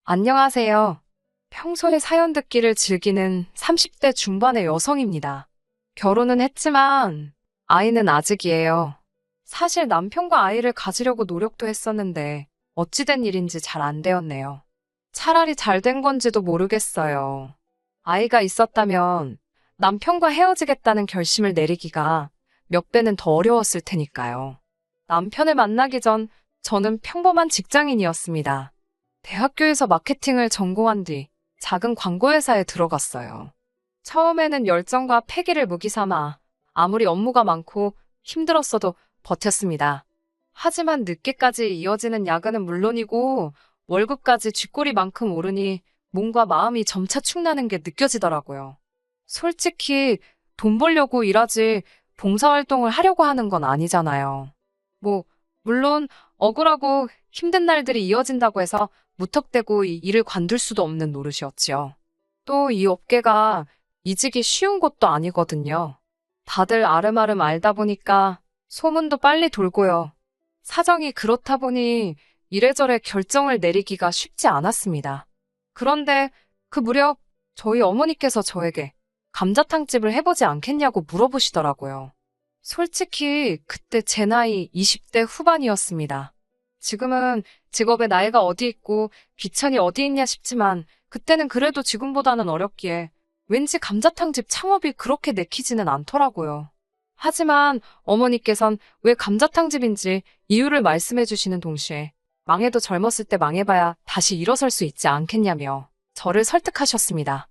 안녕하세요. 평소에 사연 듣기를 즐기는 30대 중반의 여성입니다. 결혼은 했지만 아이는 아직이에요. 사실 남편과 아이를 가지려고 노력도 했었는데 어찌된 일인지 잘 안 되었네요. 차라리 잘 된 건지도 모르겠어요. 아이가 있었다면 남편과 헤어지겠다는 결심을 내리기가 몇 배는 더 어려웠을 테니까요. 남편을 만나기 전 저는 평범한 직장인이었습니다. 대학교에서 마케팅을 전공한 뒤 작은 광고회사에 들어갔어요. 처음에는 열정과 패기를 무기 삼아 아무리 업무가 많고 힘들었어도 버텼습니다. 하지만 늦게까지 이어지는 야근은 물론이고 월급까지 쥐꼬리만큼 오르니 몸과 마음이 점차 축나는 게 느껴지더라고요. 솔직히 돈 벌려고 일하지 봉사활동을 하려고 하는 건 아니잖아요. 물론 억울하고 힘든 날들이 이어진다고 해서 무턱대고 이 일을 관둘 수도 없는 노릇이었지요. 또 이 업계가 이직이 쉬운 곳도 아니거든요. 다들 아름아름 알다 보니까 소문도 빨리 돌고요. 사정이 그렇다 보니 이래저래 결정을 내리기가 쉽지 않았습니다. 그런데 그 무렵 저희 어머니께서 저에게 감자탕집을 해보지 않겠냐고 물어보시더라고요. 솔직히 그때 제 나이 20대 후반이었습니다. 지금은 직업의 나이가 어디 있고 귀천이 어디 있냐 싶지만 그때는 그래도 지금보다는 어렵기에 왠지 감자탕집 창업이 그렇게 내키지는 않더라고요. 하지만 어머니께선 왜 감자탕집인지 이유를 말씀해 주시는 동시에 망해도 젊었을 때 망해봐야 다시 일어설 수 있지 않겠냐며 저를 설득하셨습니다.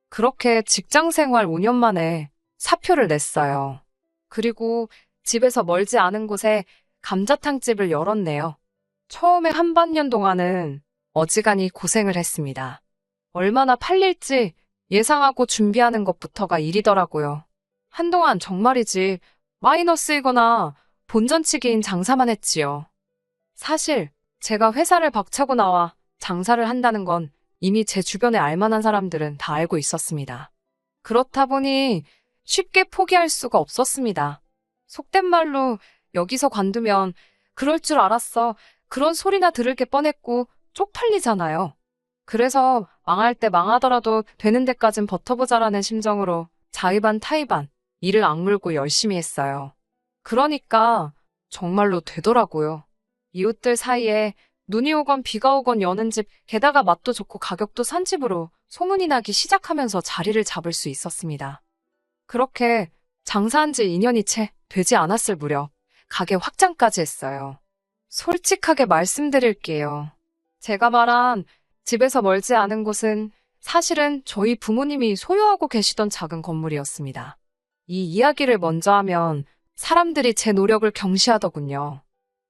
그렇게 직장 생활 5년 만에 사표를 냈어요. 그리고 집에서 멀지 않은 곳에 감자탕집을 열었네요. 처음에 한 반년 동안은 어지간히 고생을 했습니다. 얼마나 팔릴지 예상하고 준비하는 것부터가 일이더라고요. 한동안 정말이지 마이너스이거나 본전치기인 장사만 했지요. 사실 제가 회사를 박차고 나와 장사를 한다는 건 이미 제 주변에 알만한 사람들은 다 알고 있었습니다. 그렇다 보니 쉽게 포기할 수가 없었습니다. 속된 말로 여기서 관두면 그럴 줄 알았어. 그런 소리나 들을 게 뻔했고 쪽팔리잖아요. 그래서 망할 때 망하더라도 되는 데까진 버텨보자라는 심정으로 자의반 타의반 이를 악물고 열심히 했어요. 그러니까 정말로 되더라고요. 이웃들 사이에 눈이 오건 비가 오건 여는 집, 게다가 맛도 좋고 가격도 싼 집으로 소문이 나기 시작하면서 자리를 잡을 수 있었습니다. 그렇게 장사한 지 2년이 채 되지 않았을 무렵 가게 확장까지 했어요. 솔직하게 말씀드릴게요. 제가 말한 집에서 멀지 않은 곳은 사실은 저희 부모님이 소유하고 계시던 작은 건물이었습니다. 이 이야기를 먼저 하면 사람들이 제 노력을 경시하더군요.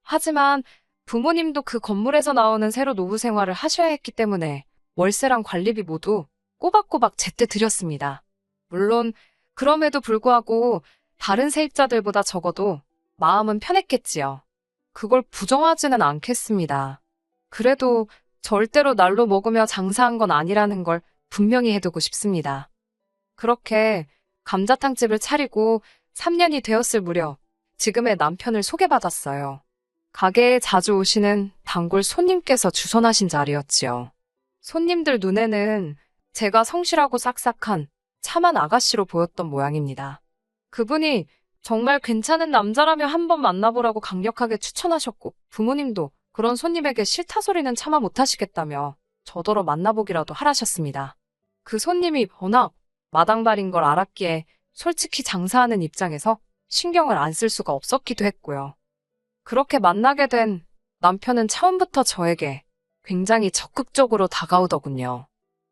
하지만 부모님도 그 건물에서 나오는 새로 노후 생활을 하셔야 했기 때문에 월세랑 관리비 모두 꼬박꼬박 제때 드렸습니다. 물론 그럼에도 불구하고 다른 세입자들보다 적어도 마음은 편했겠지요. 그걸 부정하지는 않겠습니다. 그래도 절대로 날로 먹으며 장사한 건 아니라는 걸 분명히 해두고 싶습니다. 그렇게 감자탕집을 차리고 3년이 되었을 무렵 지금의 남편을 소개받았어요. 가게에 자주 오시는 단골 손님께서 주선하신 자리였지요. 손님들 눈에는 제가 성실하고 싹싹한 참한 아가씨로 보였던 모양입니다. 그분이 정말 괜찮은 남자라며 한번 만나보라고 강력하게 추천하셨고 부모님도 그런 손님에게 싫다 소리는 차마 못하시겠다며 저더러 만나보기라도 하라셨습니다. 그 손님이 워낙 마당발인 걸 알았기에 솔직히 장사하는 입장에서 신경을 안 쓸 수가 없었기도 했고요. 그렇게 만나게 된 남편은 처음부터 저에게 굉장히 적극적으로 다가오더군요.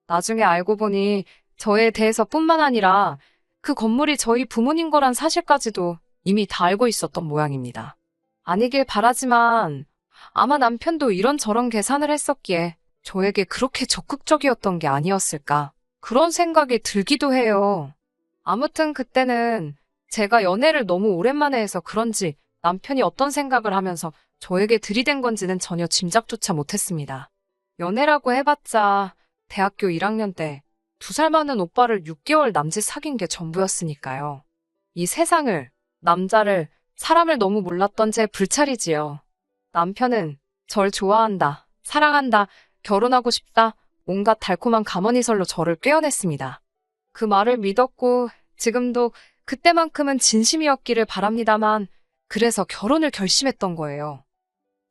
나중에 알고 보니 저에 대해서뿐만 아니라 그 건물이 저희 부모님 거란 사실까지도 이미 다 알고 있었던 모양입니다. 아니길 바라지만 아마 남편도 이런저런 계산을 했었기에 저에게 그렇게 적극적이었던 게 아니었을까 그런 생각이 들기도 해요. 아무튼 그때는 제가 연애를 너무 오랜만에 해서 그런지 남편이 어떤 생각을 하면서 저에게 들이댄 건지는 전혀 짐작조차 못했습니다. 연애라고 해봤자 대학교 1학년 때 2살 많은 오빠를 6개월 남짓 사귄 게 전부였으니까요. 이 세상을, 남자를, 사람을 너무 몰랐던 제 불찰이지요. 남편은 절 좋아한다, 사랑한다, 결혼하고 싶다. 온갖 달콤한 감언이설로 저를 꿰어냈습니다. 그 말을 믿었고 지금도 그때만큼은 진심이었기를 바랍니다만 그래서 결혼을 결심했던 거예요.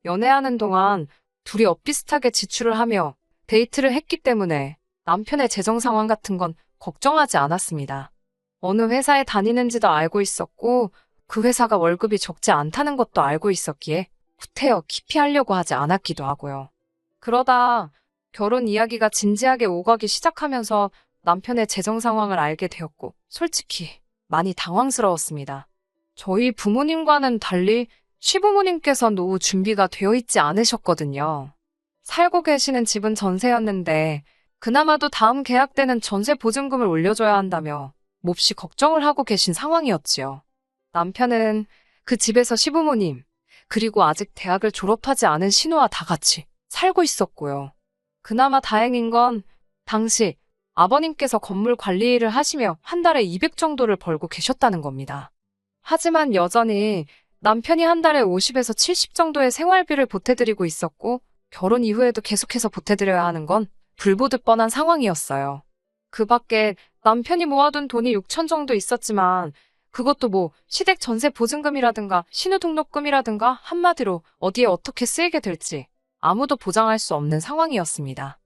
연애하는 동안 둘이 엇비슷하게 지출을 하며 데이트를 했기 때문에 남편의 재정 상황 같은 건 걱정하지 않았습니다. 어느 회사에 다니는지도 알고 있었고 그 회사가 월급이 적지 않다는 것도 알고 있었기에 구태여 깊이 하려고 하지 않았기도 하고요. 그러다 결혼 이야기가 진지하게 오가기 시작하면서 남편의 재정 상황을 알게 되었고 솔직히 많이 당황스러웠습니다. 저희 부모님과는 달리 시부모님께서 노후 준비가 되어 있지 않으셨거든요. 살고 계시는 집은 전세였는데 그나마도 다음 계약 때는 전세 보증금을 올려줘야 한다며 몹시 걱정을 하고 계신 상황이었지요. 남편은 그 집에서 시부모님, 그리고 아직 대학을 졸업하지 않은 신우와 다 같이 살고 있었고요. 그나마 다행인 건 당시 아버님께서 건물 관리 일을 하시며 한 달에 200 정도를 벌고 계셨다는 겁니다. 하지만 여전히 남편이 한 달에 50에서 70 정도의 생활비를 보태드리고 있었고 결혼 이후에도 계속해서 보태드려야 하는 건 불보듯 뻔한 상황이었어요. 그 밖에 남편이 모아둔 돈이 6천 정도 있었지만 그것도 뭐 시댁 전세 보증금이라든가 신우등록금이라든가 한마디로 어디에 어떻게 쓰이게 될지 아무도 보장할 수 없는 상황이었습니다.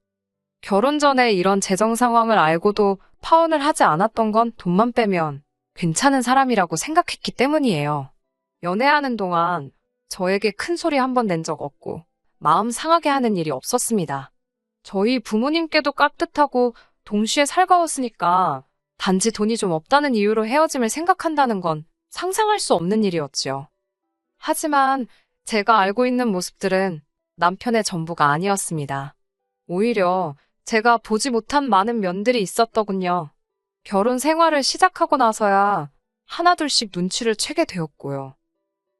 결혼 전에 이런 재정 상황을 알고도 파혼을 하지 않았던 건 돈만 빼면 괜찮은 사람이라고 생각했기 때문이에요. 연애하는 동안 저에게 큰 소리 한 번 낸 적 없고 마음 상하게 하는 일이 없었습니다. 저희 부모님께도 깍듯하고 동시에 살가웠으니까 단지 돈이 좀 없다는 이유로 헤어짐을 생각한다는 건 상상할 수 없는 일이었지요. 하지만 제가 알고 있는 모습들은 남편의 전부가 아니었습니다. 오히려 제가 보지 못한 많은 면들이 있었더군요. 결혼 생활을 시작하고 나서야 하나둘씩 눈치를 채게 되었고요.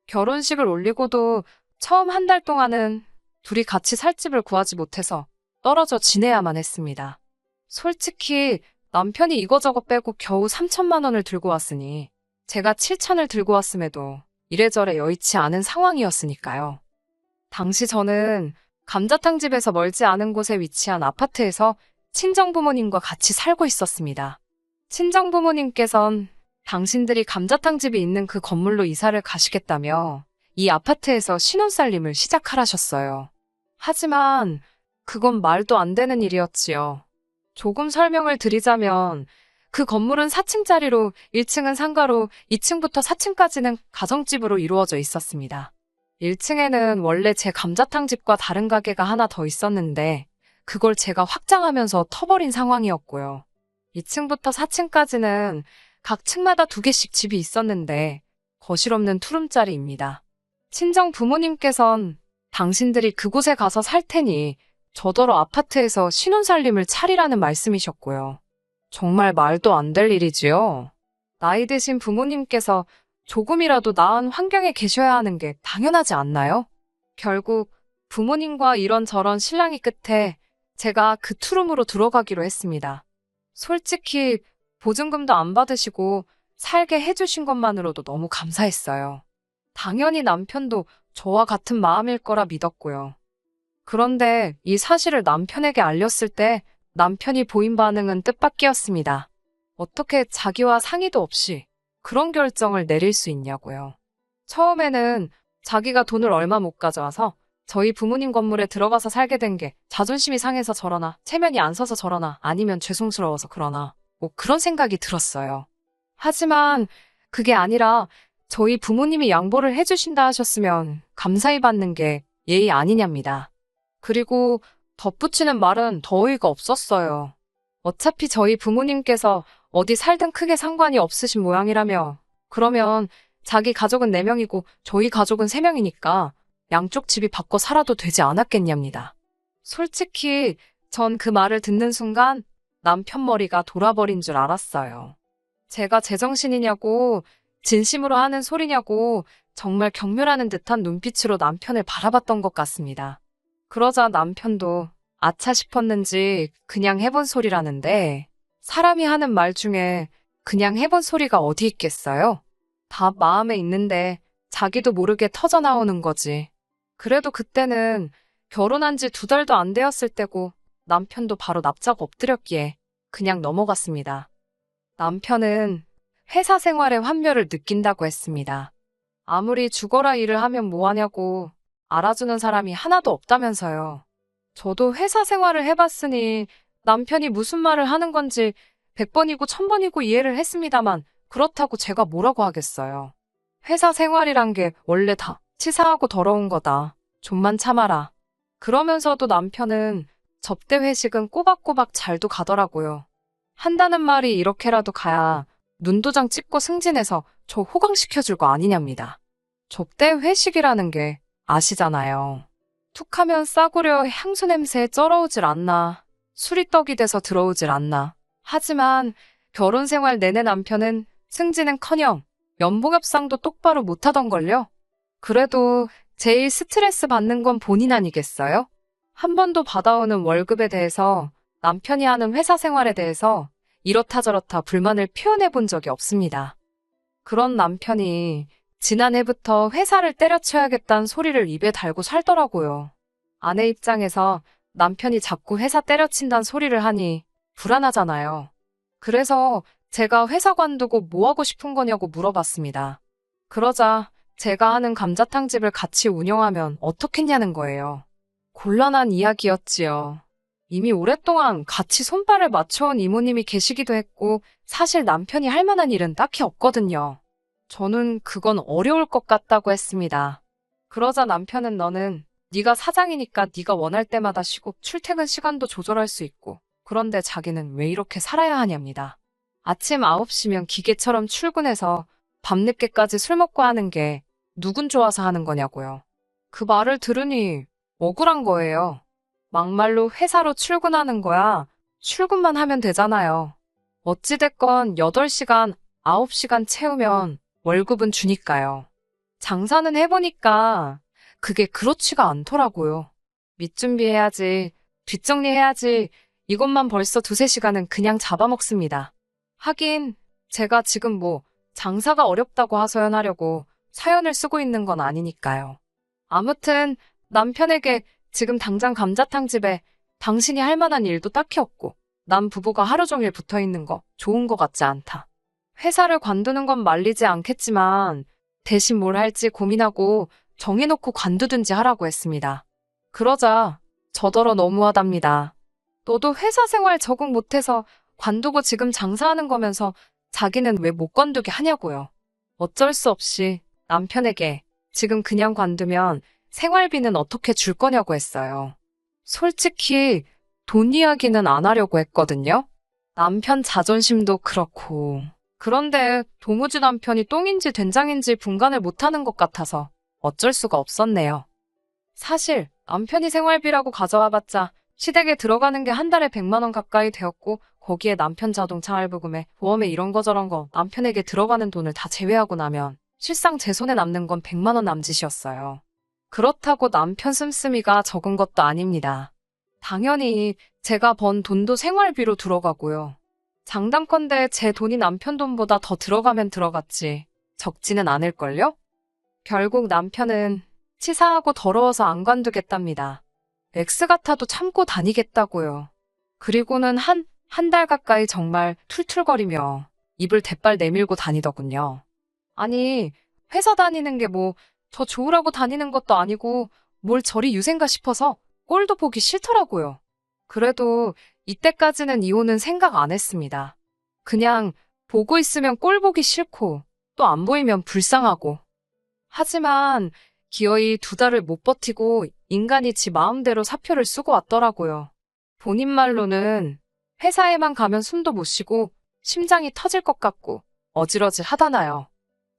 결혼식을 올리고도 처음 한 달 동안은 둘이 같이 살 집을 구하지 못해서 떨어져 지내야만 했습니다. 솔직히 남편이 이거저거 빼고 겨우 3천만 원을 들고 왔으니 제가 7천을 들고 왔음에도 이래저래 여의치 않은 상황이었으니까요. 당시 저는 감자탕집에서 멀지 않은 곳에 위치한 아파트에서 친정부모님과 같이 살고 있었습니다. 친정부모님께선 당신들이 감자탕집이 있는 그 건물로 이사를 가시겠다며 이 아파트에서 신혼살림을 시작하라셨어요. 하지만 그건 말도 안 되는 일이었지요. 조금 설명을 드리자면 그 건물은 4층짜리로 1층은 상가로 2층부터 4층까지는 가정집으로 이루어져 있었습니다. 1층에는 원래 제 감자탕집과 다른 가게가 하나 더 있었는데 그걸 제가 확장하면서 터버린 상황이었고요. 2층부터 4층까지는 각 층마다 2개씩 집이 있었는데 거실 없는 투룸짜리입니다. 친정 부모님께선 당신들이 그곳에 가서 살 테니 저더러 아파트에서 신혼살림을 차리라는 말씀이셨고요. 정말 말도 안 될 일이지요. 나이 드신 부모님께서 조금이라도 나은 환경에 계셔야 하는 게 당연하지 않나요? 결국 부모님과 이런저런 실랑이 끝에 제가 그 투룸으로 들어가기로 했습니다. 솔직히 보증금도 안 받으시고 살게 해주신 것만으로도 너무 감사했어요. 당연히 남편도 저와 같은 마음일 거라 믿었고요. 그런데 이 사실을 남편에게 알렸을 때 남편이 보인 반응은 뜻밖이었습니다. 어떻게 자기와 상의도 없이 그런 결정을 내릴 수 있냐고요. 처음에는 자기가 돈을 얼마 못 가져와서 저희 부모님 건물에 들어가서 살게 된 게 자존심이 상해서 저러나 체면이 안 서서 저러나 아니면 죄송스러워서 그러나 뭐 그런 생각이 들었어요. 하지만 그게 아니라 저희 부모님이 양보를 해주신다 하셨으면 감사히 받는 게 예의 아니냐입니다. 그리고 덧붙이는 말은 더 어이가 없었어요. 어차피 저희 부모님께서 어디 살든 크게 상관이 없으신 모양이라며 그러면 자기 가족은 4명이고 저희 가족은 3명이니까 양쪽 집이 바꿔 살아도 되지 않았겠냐입니다. 솔직히 전 그 말을 듣는 순간 남편 머리가 돌아버린 줄 알았어요. 제가 제정신이냐고 진심으로 하는 소리냐고 정말 경멸하는 듯한 눈빛으로 남편을 바라봤던 것 같습니다. 그러자 남편도 아차 싶었는지 그냥 해본 소리라는데 사람이 하는 말 중에 그냥 해본 소리가 어디 있겠어요? 다 마음에 있는데 자기도 모르게 터져나오는 거지. 그래도 그때는 결혼한 지 2달도 안 되었을 때고 남편도 바로 납작 엎드렸기에 그냥 넘어갔습니다. 남편은 회사 생활의 환멸을 느낀다고 했습니다. 아무리 죽어라 일을 하면 뭐하냐고 알아주는 사람이 하나도 없다면서요. 저도 회사 생활을 해봤으니 남편이 무슨 말을 하는 건지 100번이고 1000번이고 이해를 했습니다만 그렇다고 제가 뭐라고 하겠어요. 회사 생활이란 게 원래 다 치사하고 더러운 거다. 좀만 참아라. 그러면서도 남편은 접대 회식은 꼬박꼬박 잘도 가더라고요. 한다는 말이 이렇게라도 가야 눈도장 찍고 승진해서 저 호강시켜줄 거 아니냐입니다. 접대 회식이라는 게 아시잖아요. 툭하면 싸구려 향수 냄새에 쩔어오질 않나. 술이 떡이 돼서 들어오질 않나. 하지만 결혼 생활 내내 남편은 승진은커녕 연봉 협상도 똑바로 못하던걸요. 그래도 제일 스트레스 받는 건 본인 아니겠어요? 한 번도 받아오는 월급에 대해서 남편이 하는 회사 생활에 대해서 이렇다 저렇다 불만을 표현해 본 적이 없습니다. 그런 남편이 지난해부터 회사를 때려쳐야겠다는 소리를 입에 달고 살더라고요. 아내 입장에서 남편이 자꾸 회사 때려친다는 소리를 하니 불안하잖아요. 그래서 제가 회사 관두고 뭐 하고 싶은 거냐고 물어봤습니다. 그러자 제가 하는 감자탕집을 같이 운영하면 어떻겠냐는 거예요. 곤란한 이야기였지요. 이미 오랫동안 같이 손발을 맞춰온 이모님이 계시기도 했고 사실 남편이 할 만한 일은 딱히 없거든요. 저는 그건 어려울 것 같다고 했습니다. 그러자 남편은 너는 네가 사장이니까 네가 원할 때마다 쉬고 출퇴근 시간도 조절할 수 있고 그런데 자기는 왜 이렇게 살아야 하냐입니다. 아침 9시면 기계처럼 출근해서 밤늦게까지 술 먹고 하는 게 누군 좋아서 하는 거냐고요. 그 말을 들으니 억울한 거예요. 막말로 회사로 출근하는 거야. 출근만 하면 되잖아요. 어찌됐건 8시간, 9시간 채우면 월급은 주니까요. 장사는 해보니까 그게 그렇지가 않더라고요. 밑준비해야지, 뒷정리해야지 이것만 벌써 2~3시간은 그냥 잡아먹습니다. 하긴 제가 지금 뭐 장사가 어렵다고 하소연하려고 사연을 쓰고 있는 건 아니니까요. 아무튼 남편에게 지금 당장 감자탕집에 당신이 할 만한 일도 딱히 없고 남 부부가 하루 종일 붙어있는 거 좋은 거 같지 않다. 회사를 관두는 건 말리지 않겠지만 대신 뭘 할지 고민하고 정해놓고 관두든지 하라고 했습니다. 그러자 저더러 너무하답니다. 너도 회사 생활 적응 못해서 관두고 지금 장사하는 거면서 자기는 왜 못 관두게 하냐고요. 어쩔 수 없이 남편에게 지금 그냥 관두면 생활비는 어떻게 줄 거냐고 했어요. 솔직히 돈 이야기는 안 하려고 했거든요. 남편 자존심도 그렇고. 그런데 도무지 남편이 똥인지 된장인지 분간을 못하는 것 같아서 어쩔 수가 없었네요. 사실 남편이 생활비라고 가져와봤자 시댁에 들어가는 게 한 달에 100만 원 가까이 되었고 거기에 남편 자동차 할부금에 보험에 이런 거 저런 거 남편에게 들어가는 돈을 다 제외하고 나면 실상 제 손에 남는 건 100만 원 남짓이었어요. 그렇다고 남편 씀씀이가 적은 것도 아닙니다. 당연히 제가 번 돈도 생활비로 들어가고요. 장담컨대 제 돈이 남편 돈보다 더 들어가면 들어갔지 적지는 않을걸요? 결국 남편은 치사하고 더러워서 안 관두겠답니다. X 같아도 참고 다니겠다고요. 그리고는 한 달 가까이 정말 툴툴거리며 입을 대빨 내밀고 다니더군요. 아니, 회사 다니는 게 뭐 저 좋으라고 다니는 것도 아니고 뭘 저리 유생가 싶어서 꼴도 보기 싫더라고요. 그래도 이때까지는 이혼은 생각 안 했습니다. 그냥 보고 있으면 꼴 보기 싫고 또 안 보이면 불쌍하고. 하지만 기어이 2달을 못 버티고 인간이 지 마음대로 사표를 쓰고 왔더라고요. 본인 말로는 회사에만 가면 숨도 못 쉬고 심장이 터질 것 같고 어질어질 하다나요.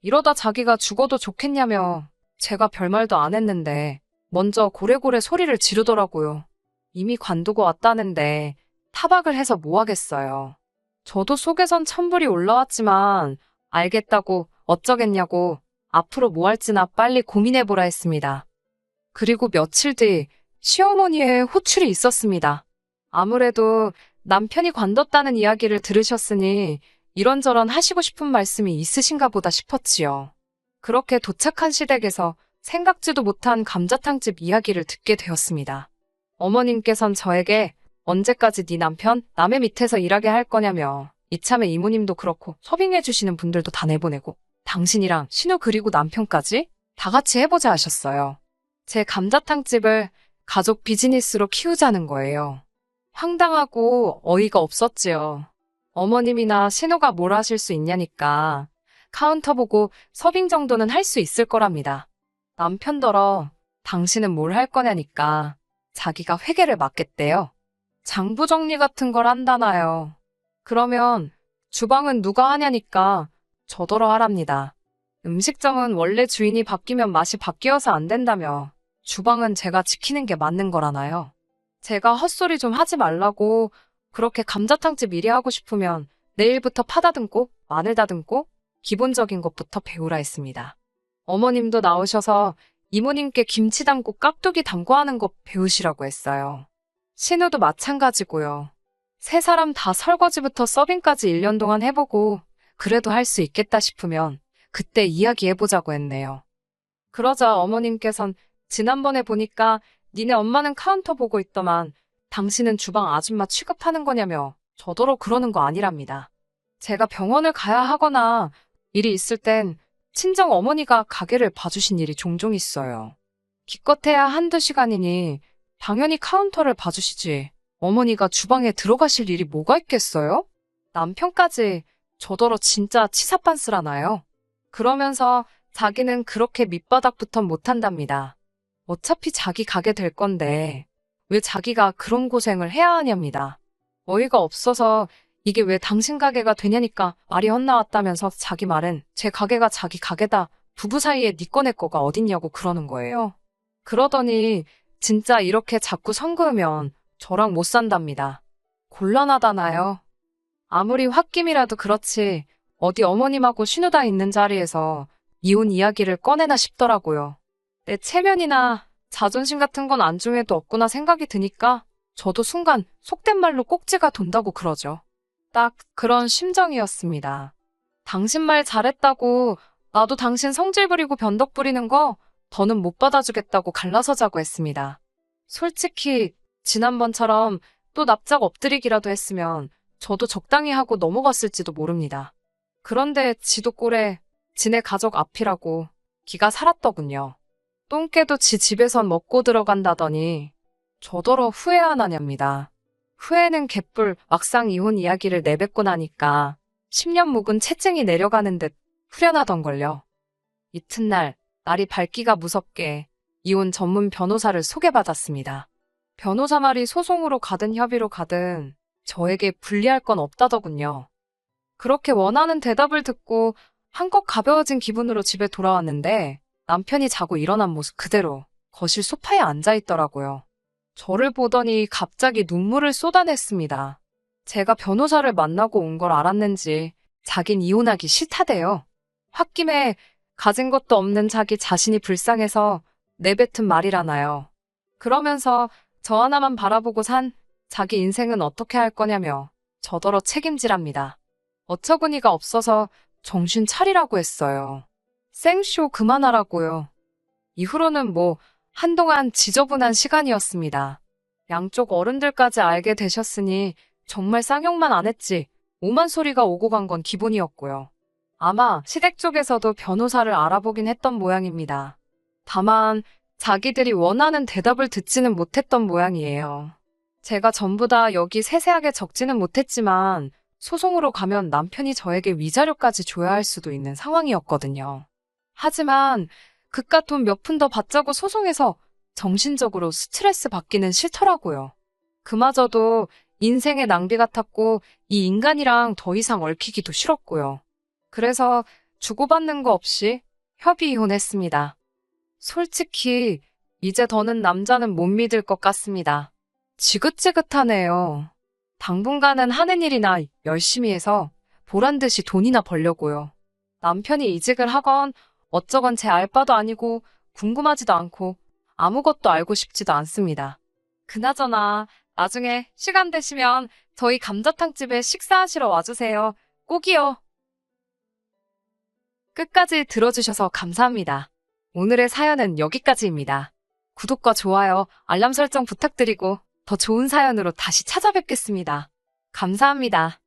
이러다 자기가 죽어도 좋겠냐며 제가 별말도 안 했는데 먼저 고래고래 소리를 지르더라고요. 이미 관두고 왔다는데 타박을 해서 뭐 하겠어요. 저도 속에선 천불이 올라왔지만 알겠다고 어쩌겠냐고 앞으로 뭐 할지나 빨리 고민해보라 했습니다. 그리고 며칠 뒤 시어머니의 호출이 있었습니다. 아무래도 남편이 관뒀다는 이야기를 들으셨으니 이런저런 하시고 싶은 말씀이 있으신가 보다 싶었지요. 그렇게 도착한 시댁에서 생각지도 못한 감자탕집 이야기를 듣게 되었습니다. 어머님께선 저에게 언제까지 네 남편 남의 밑에서 일하게 할 거냐며 이참에 이모님도 그렇고 서빙해 주시는 분들도 다 내보내고 당신이랑 신우 그리고 남편까지 다 같이 해보자 하셨어요. 제 감자탕집을 가족 비즈니스로 키우자는 거예요. 황당하고 어이가 없었지요. 어머님이나 신우가 뭘 하실 수 있냐니까 카운터 보고 서빙 정도는 할 수 있을 거랍니다. 남편더러 당신은 뭘 할 거냐니까 자기가 회계를 맡겠대요. 장부 정리 같은 걸 한다나요. 그러면 주방은 누가 하냐니까 저더러 하랍니다. 음식점은 원래 주인이 바뀌면 맛이 바뀌어서 안 된다며 주방은 제가 지키는 게 맞는 거라나요. 제가 헛소리 좀 하지 말라고 그렇게 감자탕집 일이 하고 싶으면 내일부터 파 다듬고 마늘 다듬고 기본적인 것부터 배우라 했습니다. 어머님도 나오셔서 이모님께 김치 담고 깍두기 담고 하는 거 배우시라고 했어요. 신우도 마찬가지고요. 세 사람 다 설거지부터 서빙까지 1년 동안 해보고 그래도 할 수 있겠다 싶으면 그때 이야기해보자고 했네요. 그러자 어머님께선 지난번에 보니까 니네 엄마는 카운터 보고 있더만 당신은 주방 아줌마 취급하는 거냐며 저더러 그러는 거 아니랍니다. 제가 병원을 가야 하거나 일이 있을 땐 친정 어머니가 가게를 봐주신 일이 종종 있어요. 기껏해야 한두 시간이니 당연히 카운터를 봐주시지. 어머니가 주방에 들어가실 일이 뭐가 있겠어요? 남편까지 저더러 진짜 치사빤스라나요? 그러면서 자기는 그렇게 밑바닥부터 못한답니다. 어차피 자기 가게 될 건데 왜 자기가 그런 고생을 해야 하냐입니다. 어이가 없어서 이게 왜 당신 가게가 되냐니까 말이 헛나왔다면서 자기 말은 제 가게가 자기 가게다. 부부 사이에 니 꺼내 거가 어딨냐고 그러는 거예요. 그러더니 진짜 이렇게 자꾸 선 그으면 저랑 못 산답니다. 곤란하다나요? 아무리 홧김이라도 그렇지 어디 어머님하고 신우다 있는 자리에서 이혼 이야기를 꺼내나 싶더라고요. 내 체면이나 자존심 같은 건 안중에도 없구나 생각이 드니까 저도 순간 속된 말로 꼭지가 돈다고 그러죠. 딱 그런 심정이었습니다. 당신 말 잘했다고 나도 당신 성질 부리고 변덕 부리는 거 더는 못 받아주겠다고 갈라서자고 했습니다. 솔직히 지난번처럼 또 납작 엎드리기라도 했으면 저도 적당히 하고 넘어갔을지도 모릅니다. 그런데 지도 꼴에 지네 가족 앞이라고 기가 살았더군요. 똥개도 지 집에선 먹고 들어간다더니 저더러 후회 안 하냐입니다. 후회는 개뿔 막상 이혼 이야기를 내뱉고 나니까 10년 묵은 채증이 내려가는 듯 후련하던걸요. 이튿날 날이 밝기가 무섭게 이혼 전문 변호사를 소개받았습니다. 변호사 말이 소송으로 가든 협의로 가든 저에게 불리할 건 없다더군요. 그렇게 원하는 대답을 듣고 한껏 가벼워진 기분으로 집에 돌아왔는데 남편이 자고 일어난 모습 그대로 거실 소파에 앉아 있더라고요. 저를 보더니 갑자기 눈물을 쏟아냈습니다. 제가 변호사를 만나고 온 걸 알았는지 자긴 이혼하기 싫다대요. 홧김에 가진 것도 없는 자기 자신이 불쌍해서 내뱉은 말이라나요. 그러면서 저 하나만 바라보고 산 자기 인생은 어떻게 할 거냐며 저더러 책임지랍니다. 어처구니가 없어서 정신 차리라고 했어요. 생쇼 그만하라고요. 이후로는 한동안 지저분한 시간이었습니다. 양쪽 어른들까지 알게 되셨으니 정말 쌍욕만 안 했지 오만 소리가 오고 간 건 기본이었고요. 아마 시댁 쪽에서도 변호사를 알아보긴 했던 모양입니다. 다만 자기들이 원하는 대답을 듣지는 못했던 모양이에요. 제가 전부 다 여기 세세하게 적지는 못했지만 소송으로 가면 남편이 저에게 위자료까지 줘야 할 수도 있는 상황이었거든요. 하지만 그깟 돈 몇 푼 더 받자고 소송해서 정신적으로 스트레스 받기는 싫더라고요. 그마저도 인생의 낭비 같았고 이 인간이랑 더 이상 얽히기도 싫었고요. 그래서 주고받는 거 없이 협의 이혼했습니다. 솔직히 이제 더는 남자는 못 믿을 것 같습니다. 지긋지긋하네요. 당분간은 하는 일이나 열심히 해서 보란듯이 돈이나 벌려고요. 남편이 이직을 하건 어쩌건 제 알바도 아니고 궁금하지도 않고 아무것도 알고 싶지도 않습니다. 그나저나 나중에 시간 되시면 저희 감자탕집에 식사하시러 와주세요. 꼭이요. 끝까지 들어주셔서 감사합니다. 오늘의 사연은 여기까지입니다. 구독과 좋아요, 알람 설정 부탁드리고 더 좋은 사연으로 다시 찾아뵙겠습니다. 감사합니다.